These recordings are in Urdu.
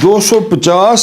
250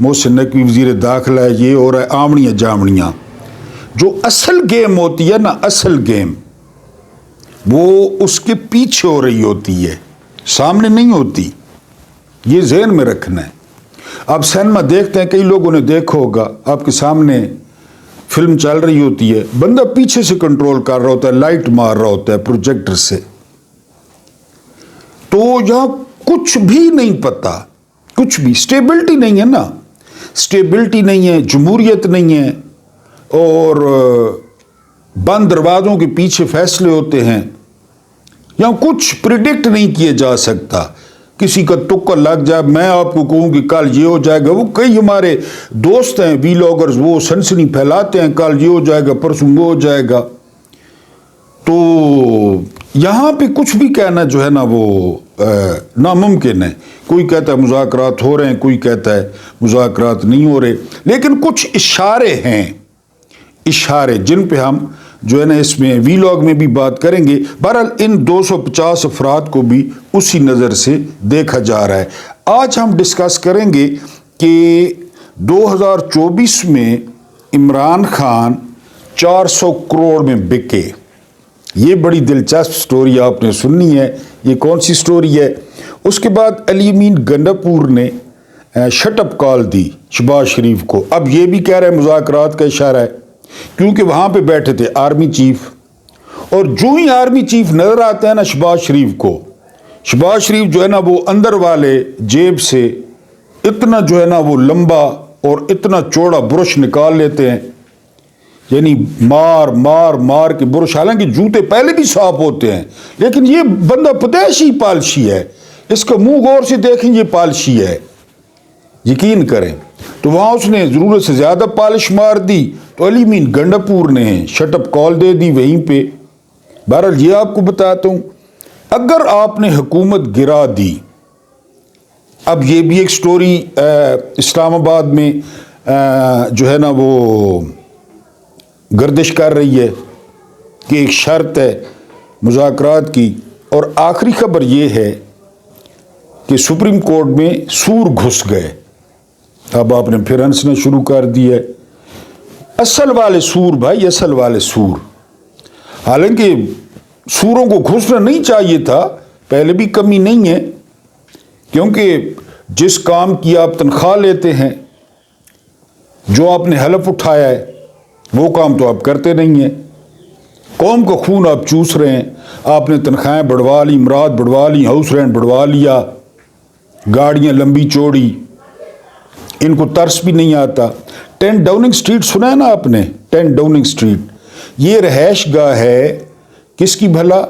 محسن نقوی وزیر داخلہ ہے، یہ ہو رہا ہے، آمڑیاں جامڑیاں. جو اصل گیم ہوتی ہے نا، اصل گیم وہ اس کے پیچھے ہو رہی ہوتی ہے، سامنے نہیں ہوتی. یہ ذہن میں رکھنا ہے. آپ سینما دیکھتے ہیں، کئی لوگوں نے دیکھا ہوگا، آپ کے سامنے فلم چل رہی ہوتی ہے، بندہ پیچھے سے کنٹرول کر رہا ہوتا ہے، لائٹ مار رہا ہوتا ہے پروجیکٹر سے. تو یہاں کچھ بھی نہیں پتا، کچھ بھی سٹیبلٹی نہیں ہے نا، سٹیبلٹی نہیں ہے، جمہوریت نہیں ہے، اور بند دروازوں کے پیچھے فیصلے ہوتے ہیں. یہاں کچھ پریڈکٹ نہیں کیا جا سکتا. کسی کا تکا لگ جائے، میں آپ کو کہوں کہ کل یہ ہو جائے گا. وہ کئی ہمارے دوست ہیں ویلاگرز، وہ سنسنی پھیلاتے ہیں، کل یہ ہو جائے گا، پرسوں وہ ہو جائے گا. تو یہاں پہ کچھ بھی کہنا جو ہے نا وہ ناممکن ہے. کوئی کہتا ہے مذاکرات ہو رہے ہیں، کوئی کہتا ہے مذاکرات نہیں ہو رہے، لیکن کچھ اشارے ہیں، اشارے جن پہ ہم جو ہے نا اس میں ویلاگ میں بھی بات کریں گے. بہرحال ان 250 افراد کو بھی اسی نظر سے دیکھا جا رہا ہے. آج ہم ڈسکس کریں گے کہ 2024 میں عمران خان 400 کروڑ میں بکے. یہ بڑی دلچسپ سٹوری آپ نے سننی ہے. یہ کون سی سٹوری ہے؟ اس کے بعد علی امین گنڈاپور نے شٹ اپ کال دی شہباز شریف کو. اب یہ بھی کہہ رہے ہیں مذاکرات کا اشارہ ہے، کیونکہ وہاں پہ بیٹھے تھے آرمی چیف، اور جو ہی آرمی چیف نظر آتے ہیں نا شہباز شریف کو، شہباز شریف جو ہے نا وہ اندر والے جیب سے اتنا جو ہے نا وہ لمبا اور اتنا چوڑا برش نکال لیتے ہیں، یعنی مار مار مار کے برش. حالانکہ جوتے پہلے بھی صاف ہوتے ہیں، لیکن یہ بندہ پتیشی پالشی ہے. اس کا منہ غور سے دیکھیں، یہ پالشی ہے، یقین کریں. تو وہاں اس نے ضرورت سے زیادہ پالش مار دی، تو علی امین گنڈاپور نے شٹ اپ کال دے دی وہیں پہ. بہرحال یہ آپ کو بتاتا ہوں، اگر آپ نے حکومت گرا دی، اب یہ بھی ایک سٹوری اسلام آباد میں جو ہے نا وہ گردش کر رہی ہے کہ ایک شرط ہے مذاکرات کی. اور آخری خبر یہ ہے کہ سپریم کورٹ میں سور گھس گئے. اب آپ نے پھر ہنسنا شروع کر دی ہے. اصل والے سور بھائی، اصل والے سور. حالانکہ سوروں کو گھسنا نہیں چاہیے تھا، پہلے بھی کمی نہیں ہے، کیونکہ جس کام کی آپ تنخواہ لیتے ہیں، جو آپ نے حلف اٹھایا ہے، وہ کام تو آپ کرتے نہیں ہیں. قوم کا خون آپ چوس رہے ہیں. آپ نے تنخواہیں بڑھوا لی، امراض بڑھوا لی، ہاؤس رینٹ بڑھوا لیا، گاڑیاں لمبی چوڑی. ان کو ترس بھی نہیں آتا. 10 ڈاؤننگ سٹریٹ سنا ہے نا آپ نے؟ 10 ڈاؤننگ سٹریٹ یہ رہائش گاہ ہے کس کی بھلا؟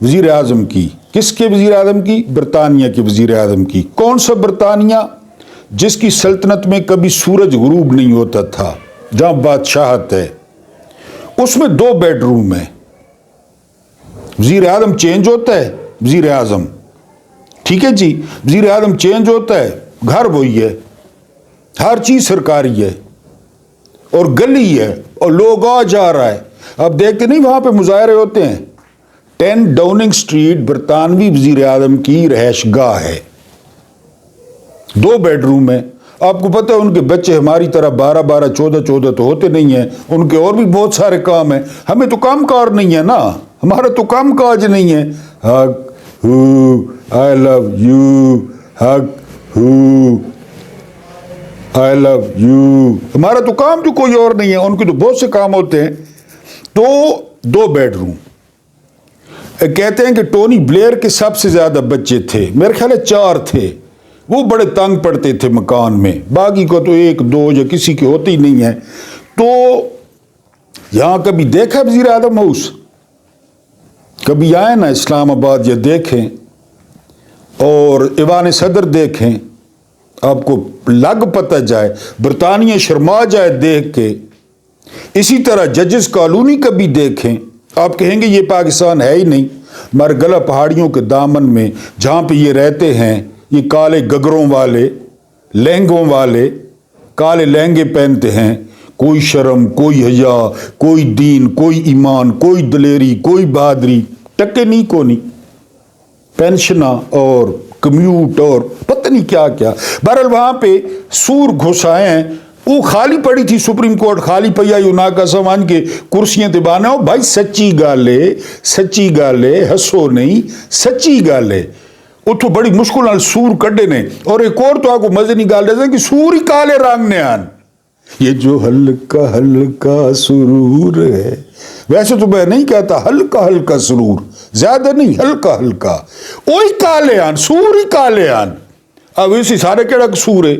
وزیر اعظم کی. کس کے وزیر اعظم کی؟ برطانیہ کے وزیر اعظم کی. کون سا برطانیہ؟ جس کی سلطنت میں کبھی سورج غروب نہیں ہوتا تھا، جہاں بادشاہت ہے. اس میں 2 بیڈ روم ہیں. وزیر اعظم چینج ہوتا ہے، وزیر اعظم، ٹھیک ہے جی، وزیر اعظم چینج ہوتا ہے، گھر وہی ہے، ہر چیز سرکاری ہے، اور گلی ہے، اور لوگ آ جا رہا ہے. اب دیکھتے نہیں وہاں پہ مظاہرے ہوتے ہیں. 10 ڈاؤننگ سٹریٹ برطانوی وزیر اعظم کی رہائش گاہ ہے. 2 بیڈ روم ہے. آپ کو پتہ ہے ان کے بچے ہماری طرح 12 14 تو ہوتے نہیں ہیں. ان کے اور بھی بہت سارے کام ہیں. ہمیں تو کام کار نہیں ہے نا، ہمارا تو کام کاج نہیں ہے. ہگ ہو آئی لو یو، ہگ ہو آئی لو یو. ہمارا تو کام تو کوئی اور نہیں ہے، ان کے تو بہت سے کام ہوتے ہیں. تو 2 بیڈ روم. کہتے ہیں کہ ٹونی بلیئر کے سب سے زیادہ بچے تھے، میرے خیال ہے 4 تھے. وہ بڑے تنگ پڑتے تھے مکان میں، باقی کو تو 1 2 یا کسی کے ہوتے ہی نہیں ہے. تو یہاں کبھی دیکھا وزیر اعظم ہاؤس؟ کبھی آئے نا اسلام آباد یا دیکھیں، اور ایوان صدر دیکھیں، آپ کو لگ پتہ جائے، برطانیہ شرما جائے دیکھ کے. اسی طرح ججز کالونی کبھی دیکھیں، آپ کہیں گے یہ پاکستان ہے ہی نہیں. مرگلہ پہاڑیوں کے دامن میں جہاں پہ یہ رہتے ہیں، یہ کالے گگروں والے، لہنگوں والے، کالے لہنگے پہنتے ہیں. کوئی شرم، کوئی حیا، کوئی دین، کوئی ایمان، کوئی دلیری، کوئی بہادری، ٹکے نہیں کو نہیں. پینشناں اور کمیوٹ اور پتہ نہیں کیا کیا. بہرحال وہاں پہ سور گھس آئے ہیں. وہ خالی پڑی تھی سپریم کورٹ خالی پئی آئی نا کا سامان کے کرسیاں تے بانا ہو. بھائی سچی گل ہے ہسو نہیں سچی گل ہے. اتو بڑی مشکل نال سور کڈے نے. اور ایک اور تو آپ کو مزے نہیں گل ہے کہ سور ہی کالے رنگ نے آن. یہ جو ہلکا ہلکا سرور ہے, ویسے تو میں نہیں کہتا ہلکا ہلکا سرور, زیادہ نہیں ہلکا ہلکا, وہی کالے آن سور ہی کالے آن. اب اسی سارے کہڑا سور ہے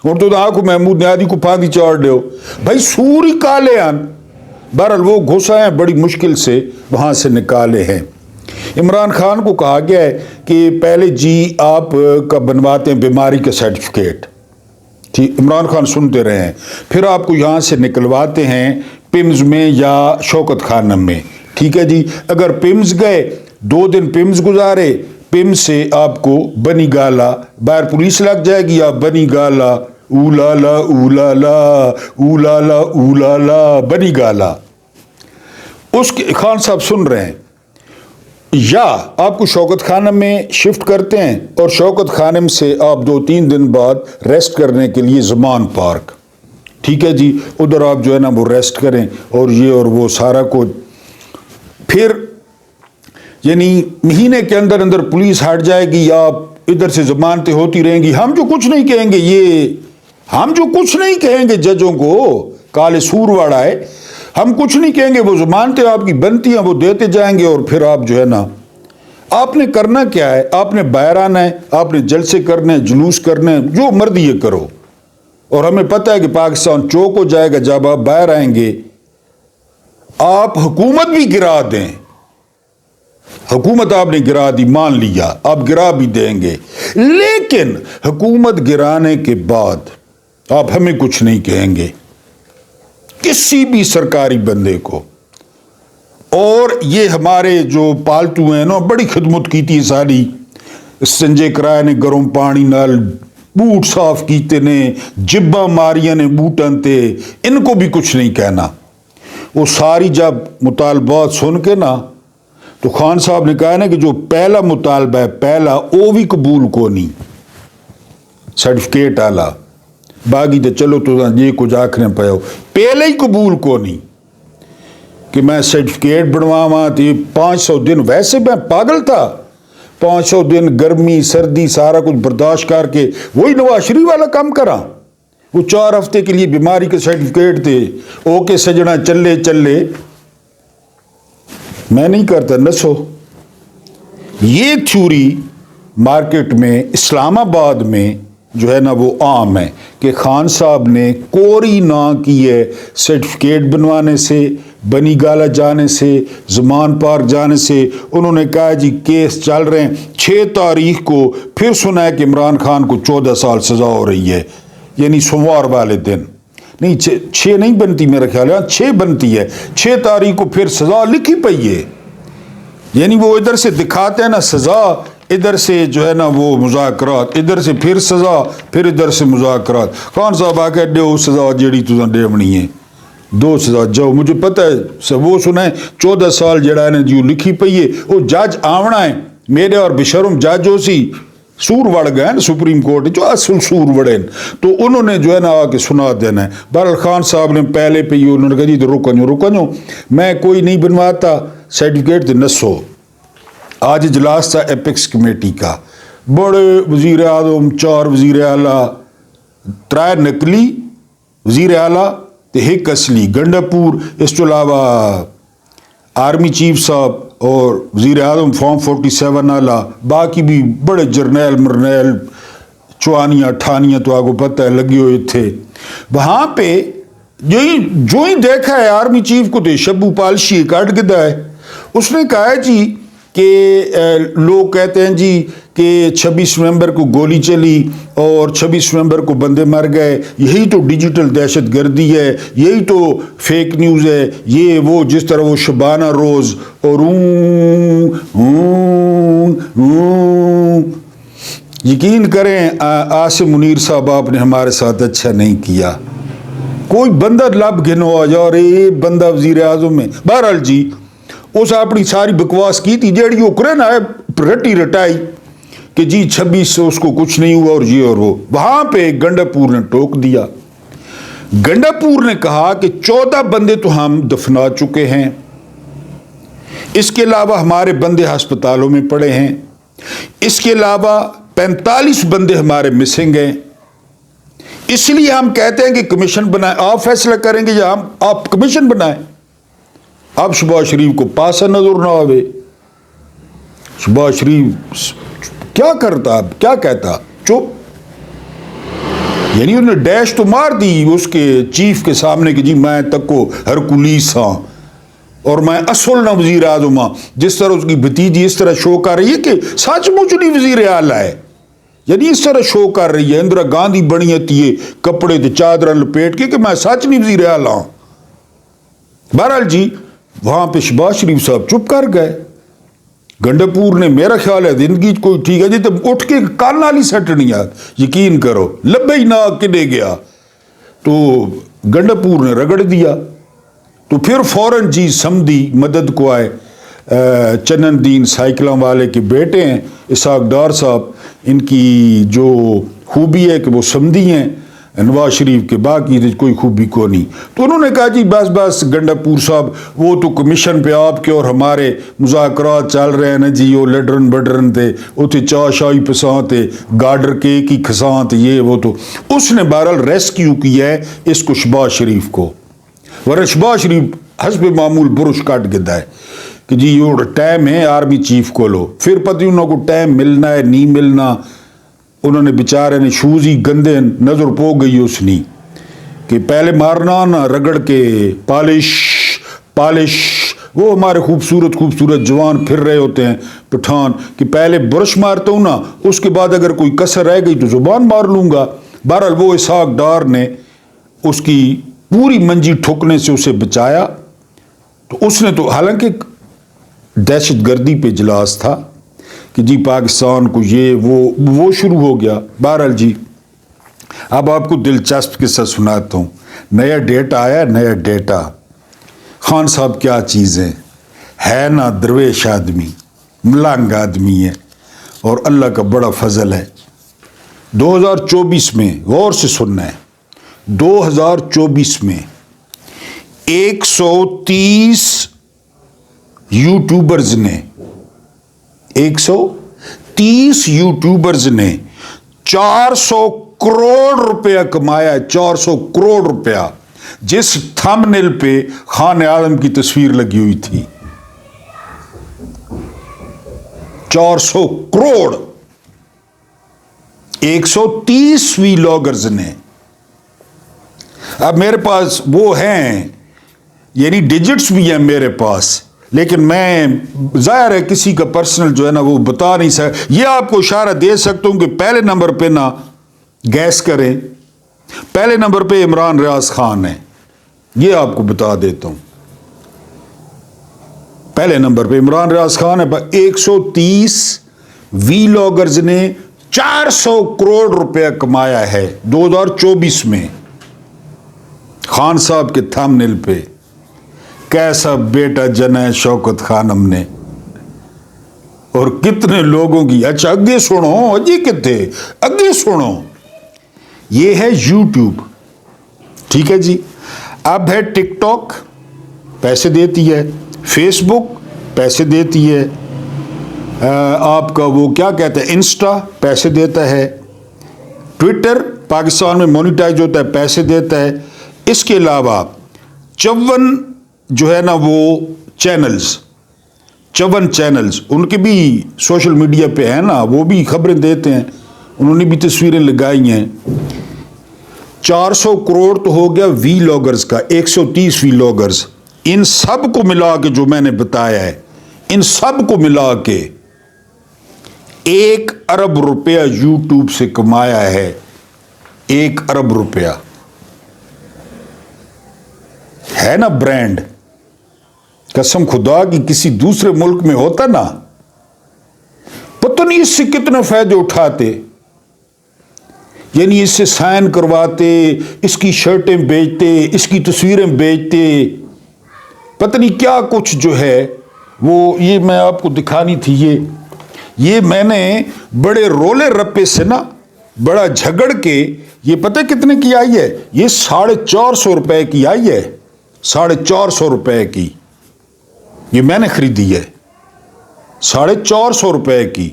اور تو آنکھ محمود نیادی کو پھاندی چاڑ دے ہو بھائی سور ہی کالے آن. بہرحال وہ گھسا ہیں بڑی مشکل سے وہاں سے نکالے ہیں. عمران خان کو کہا گیا ہے کہ پہلے جی آپ کا بنواتے ہیں بیماری کا سرٹیفکیٹ, ٹھیک, عمران خان سنتے رہے ہیں, پھر آپ کو یہاں سے نکلواتے ہیں پمز میں یا شوکت خانم میں, ٹھیک ہے جی. اگر پمز گئے 2 دن پمز گزارے, پمز سے آپ کو بنی گالا باہر پولیس لگ جائے گی, آپ بنی گالا اولالا اولالا اولالا اولالا بنی گالا. اس کے خان صاحب سن رہے ہیں, یا آپ کو شوکت خانم میں شفٹ کرتے ہیں اور شوکت خانم سے آپ 2-3 دن بعد ریسٹ کرنے کے لیے زمان پارک, ٹھیک ہے جی, ادھر آپ جو ہے نا وہ ریسٹ کریں اور یہ اور وہ سارا کچھ. پھر یعنی مہینے کے اندر اندر پولیس ہٹ جائے گی یا آپ ادھر سے ضمانتیں ہوتی رہیں گی. ہم جو کچھ نہیں کہیں گے ہم جو کچھ نہیں کہیں گے ججوں کو, کالے سور واڑا ہے, ہم کچھ نہیں کہیں گے, وہ ضمانتیں آپ کی بنتی ہیں وہ دیتے جائیں گے. اور پھر آپ جو ہے نا آپ نے کرنا کیا ہے, آپ نے باہر آنا ہے, آپ نے جلسے کرنے, جلوس کرنے, جو مرضی یہ کرو. اور ہمیں پتہ ہے کہ پاکستان چوک ہو جائے گا جب آپ باہر آئیں گے. آپ حکومت بھی گرا دیں, حکومت آپ نے گرا دی مان لیا, آپ گرا بھی دیں گے, لیکن حکومت گرانے کے بعد آپ ہمیں کچھ نہیں کہیں گے کسی بھی سرکاری بندے کو. اور یہ ہمارے جو پالتو ہیں نا بڑی خدمت کی تھی ساری, سنجے کرائے نے گرم پانی نال بوٹ صاف کیتے نے, جبا ماریاں نے بوٹن تے, ان کو بھی کچھ نہیں کہنا. وہ ساری جب مطالبات سن کے نا تو خان صاحب نے کہا نا کہ جو پہلا مطالبہ ہے پہلا وہ بھی قبول کو نہیں, سرٹیفکیٹ آلا باقی تو چلو تو یہ کچھ آکھنے پہ ہو, پہلے ہی قبول کو نہیں کہ میں سرٹیفکیٹ بنواواں. تو 500 دن ویسے میں پاگل تھا, 500 دن گرمی سردی سارا کچھ برداشت کر کے وہی نواز شریف والا کام کرا. وہ 4 ہفتے کے لیے بیماری کے سرٹیفکیٹ تھے, اوکے سجنا چلے چلے, میں نہیں کرتا نسو. یہ تھیوری مارکیٹ میں اسلام آباد میں جو ہے نا وہ عام ہے کہ خان صاحب نے کوری نہ کی ہے سرٹیفکیٹ بنوانے سے, بنی گالا جانے سے, زمان پارک جانے سے. انہوں نے کہا جی کیس چل رہے ہیں, 6 تاریخ کو پھر سنا ہے کہ عمران خان کو 14 سال سزا ہو رہی ہے, یعنی سوموار والے دن. نہیں 6 نہیں بنتی میرا خیال ہے, 6 بنتی ہے, 6 تاریخ کو پھر سزا لکھی پئی ہے. یعنی وہ ادھر سے دکھاتے ہیں نا سزا, ادھر سے جو ہے نا وہ مذاکرات, ادھر سے پھر سزا, پھر ادھر سے مذاکرات. خان صاحب آ کے دیو سزا جیڑی تو ڈیونی ہے, 2 سزا جاؤ. مجھے پتہ ہے وہ سنا ہے 14 سال جڑا ہے نا جو لکھی پئی ہے, وہ جج آونا ہے میرے اور بشرم جج ہو سی سور وڑ گئے نا سپریم کورٹ جو اصل سور وڑے, تو انہوں نے جو ہے نا آ کے سنا دینا ہے. بہرحال خان صاحب نے پہلے پہ یہ انہوں نے کہا جی تو رکو میں کوئی نہیں بنواتا سرٹیفکیٹ تو نسو. آج اجلاس تھا ایپکس کمیٹی کا, بڑے وزیر اعظم 4 وزیر اعلیٰ, 3 نقلی وزیر اعلیٰ تے 1 اصلی, گنڈا پور, اس تو علاوہ آرمی چیف صاحب اور وزیر اعظم فارم 47 والا, باقی بھی بڑے جرنیل مرنیل 54-58 تو آپ کو پتہ ہے لگے ہوئے تھے وہاں پہ. جو ہی دیکھا ہے آرمی چیف کو تو شبو پالشی کاٹ گدا ہے. اس نے کہا ہے جی کہ لوگ کہتے ہیں جی کہ 26 نومبر کو گولی چلی اور 26 نومبر کو بندے مر گئے, یہی تو ڈیجیٹل دہشت گردی ہے, یہی تو فیک نیوز ہے, یہ وہ جس طرح وہ شبانہ روز اور یقین کریں عاصم منیر صاحب آپ نے ہمارے ساتھ اچھا نہیں کیا. کوئی بندہ لب گھنو آ جا رہے بندہ وزیر اعظم میں. بہرحال جی اس اپنی ساری بکواس کی تھی جیڑی وہ کرے نا رٹی رٹائی کہ جی 26 سے اس کو کچھ نہیں ہوا اور یہ اور وہ. وہاں پہ گنڈاپور نے ٹوک دیا. گنڈاپور نے کہا کہ 14 بندے تو ہم دفنا چکے ہیں, اس کے علاوہ ہمارے بندے ہسپتالوں میں پڑے ہیں, اس کے علاوہ 45 بندے ہمارے مسنگ ہیں, اس لیے ہم کہتے ہیں کہ کمیشن بنائیں. آپ فیصلہ کریں گے یا آپ کمیشن بنائیں. اب شہباز شریف کو پاسا نظر نہ آوے. شہباز شریف کیا کرتا, اب کیا کہتا, چپ. یعنی انہوں نے ڈیش تو مار دی اس کے چیف کے سامنے کہ جی میں تکو ہرکولیس ہاں اور میں اصل نہ وزیر اعظم ہاں. جس طرح اس کی بھتیجی اس طرح شو کر رہی ہے کہ سچ مچ نہیں وزیر اعلیٰ ہے, یعنی اس طرح شو کر رہی ہے. اندرا گاندھی بنی ہوتی ہے کپڑے تے چادر لپیٹ کے کہ میں سچ نہیں وزیر اعلیٰ ہوں. بہرحال جی وہاں پہ شہباز شریف صاحب چپ کر گئے. گنڈاپور نے میرا خیال ہے زندگی کوئی ٹھیک ہے جی تم اٹھ کے کان نالی سٹنی آت, یقین کرو لبے ہی نہ کنے گیا تو گنڈاپور نے رگڑ دیا. تو پھر فوراً جی سمدھی مدد کو آئے. چنن دین سائیکلاں والے کے بیٹے ہیں اسحاق ڈار صاحب, ان کی جو خوبی ہے کہ وہ سمدھی ہیں نواز شریف کے, باقی کوئی خوبی کو نہیں. تو انہوں نے کہا جی بس بس گنڈاپور صاحب وہ تو کمیشن پہ آپ کے اور ہمارے مذاکرات چل رہے ہیں نا جی, وہ لڈرن بڈرن تھے اتنے چاہ شاہی پساں تھے گارڈر کے کی کھساں تھے یہ وہ. تو اس نے بہرحال ریسکیو کیا ہے اس کو شہباز شریف کو, ورنہ شہباز شریف حسب معمول برش کاٹ گدا ہے کہ جی یہ ٹائم ہے آرمی چیف کو لو. پھر پتہ انہوں کو ٹائم ملنا ہے نہیں ملنا. انہوں نے بیچارے نے شوز ہی گندے نظر پو گئی اس نے کہ پہلے مارنا نہ رگڑ کے پالش پالش. وہ ہمارے خوبصورت خوبصورت جوان پھر رہے ہوتے ہیں پٹھان کہ پہلے برش مارتا ہوں نا, اس کے بعد اگر کوئی کسر رہ گئی تو زبان مار لوں گا. بہرحال وہ اسحاق ڈار نے اس کی پوری منجی ٹھکنے سے اسے بچایا. تو اس نے تو حالانکہ دہشت گردی پہ اجلاس تھا کہ جی پاکستان کو یہ وہ شروع ہو گیا. بہرحال جی اب آپ کو دلچسپ قصہ سناتا ہوں. نیا ڈیٹا آیا, نیا ڈیٹا. خان صاحب کیا چیزیں ہے نا, درویش آدمی ملنگ آدمی ہے اور اللہ کا بڑا فضل ہے. 2024 میں غور سے سننا ہے, 2024 میں 130 یوٹیوبرز نے 130 یوٹیوبرز نے 400 کروڑ روپیہ کمایا. 400 کروڑ روپیہ جس تھم نیل پہ خان اعظم کی تصویر لگی ہوئی تھی. 400 کروڑ 130 ویلاگرز نے. اب میرے پاس وہ ہیں, یعنی ڈیجٹس بھی ہیں میرے پاس, لیکن میں ظاہر ہے کسی کا پرسنل جو ہے نا وہ بتا نہیں سکتا. یہ آپ کو اشارہ دے سکتا ہوں کہ پہلے نمبر پہ نا گیس کریں, پہلے نمبر پہ عمران ریاض خان ہے, یہ آپ کو بتا دیتا ہوں. پہلے نمبر پہ عمران ریاض خان ہے. 130 ویلاگرز نے 400 کروڑ روپیہ کمایا ہے 2024 میں خان صاحب کے تھم نیل پہ. کیسا بیٹا جنا ہے شوکت خانم نے, اور کتنے لوگوں کی. اچھا اگے سنو, اجی کتے اگے سنو. یہ ہے یوٹیوب, ٹھیک ہے جی. اب ہے ٹک ٹاک پیسے دیتی ہے, فیس بک پیسے دیتی ہے, آپ کا وہ کیا کہتے ہیں انسٹا پیسے دیتا ہے, ٹویٹر پاکستان میں مونیٹائز ہوتا ہے پیسے دیتا ہے. اس کے علاوہ 54 جو ہے نا وہ چینلز 54 چینلز ان کے بھی سوشل میڈیا پہ ہیں نا, وہ بھی خبریں دیتے ہیں, انہوں نے بھی تصویریں لگائی ہیں. 400 کروڑ تو ہو گیا ویلاگرز کا, 130 ویلاگرز. ان سب کو ملا کے جو میں نے بتایا ہے, ان سب کو ملا کے 1 ارب روپیہ یوٹیوب سے کمایا ہے. 1 ارب روپیہ ہے نا برانڈ. قسم خدا کی کسی دوسرے ملک میں ہوتا نا, پتہ نہیں اس سے کتنے فائدے اٹھاتے. یعنی اس سے سائن کرواتے, اس کی شرٹیں بیچتے, اس کی تصویریں بیچتے, پتہ نہیں کیا کچھ جو ہے وہ. یہ میں آپ کو دکھانی تھی, یہ میں نے بڑے رولے رپے سے نا بڑا جھگڑ کے یہ پتہ کتنے کی آئی ہے؟ یہ 450 روپے کی آئی ہے، 450 روپے کی یہ میں نے خریدی ہے، 450 روپے کی۔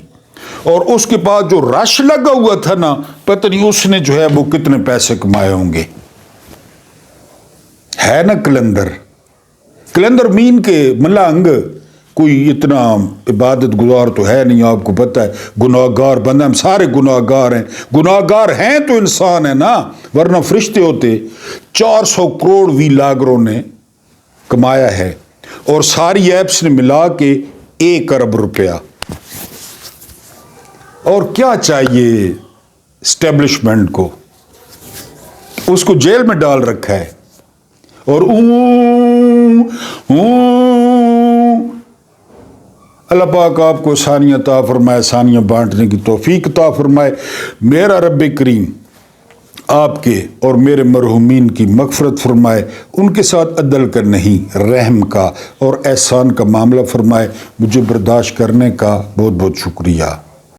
اور اس کے بعد جو رش لگا ہوا تھا نا، پتہ نہیں اس نے جو ہے وہ کتنے پیسے کمائے ہوں گے۔ ہے نا کلندر مین کے ملنگ کوئی اتنا عبادت گزار تو ہے نہیں، آپ کو پتہ ہے گناہگار بندہ، ہم سارے گناہگار ہیں، گناہگار ہیں تو انسان ہے نا، ورنہ فرشتے ہوتے۔ 400 کروڑ ویلاگروں نے کمایا ہے، اور ساری ایپس نے ملا کے 1 ارب روپیہ۔ اور کیا چاہیے اسٹیبلشمنٹ کو؟ اس کو جیل میں ڈال رکھا ہے، اور اللہ پاک آپ کو آسانیاں عطا فرمائے، آسانیاں بانٹنے کی توفیق عطا فرمائے۔ میرا رب کریم آپ کے اور میرے مرحومین کی مغفرت فرمائے، ان کے ساتھ عدل کا نہیں رحم کا اور احسان کا معاملہ فرمائے۔ مجھے برداشت کرنے کا بہت بہت شکریہ۔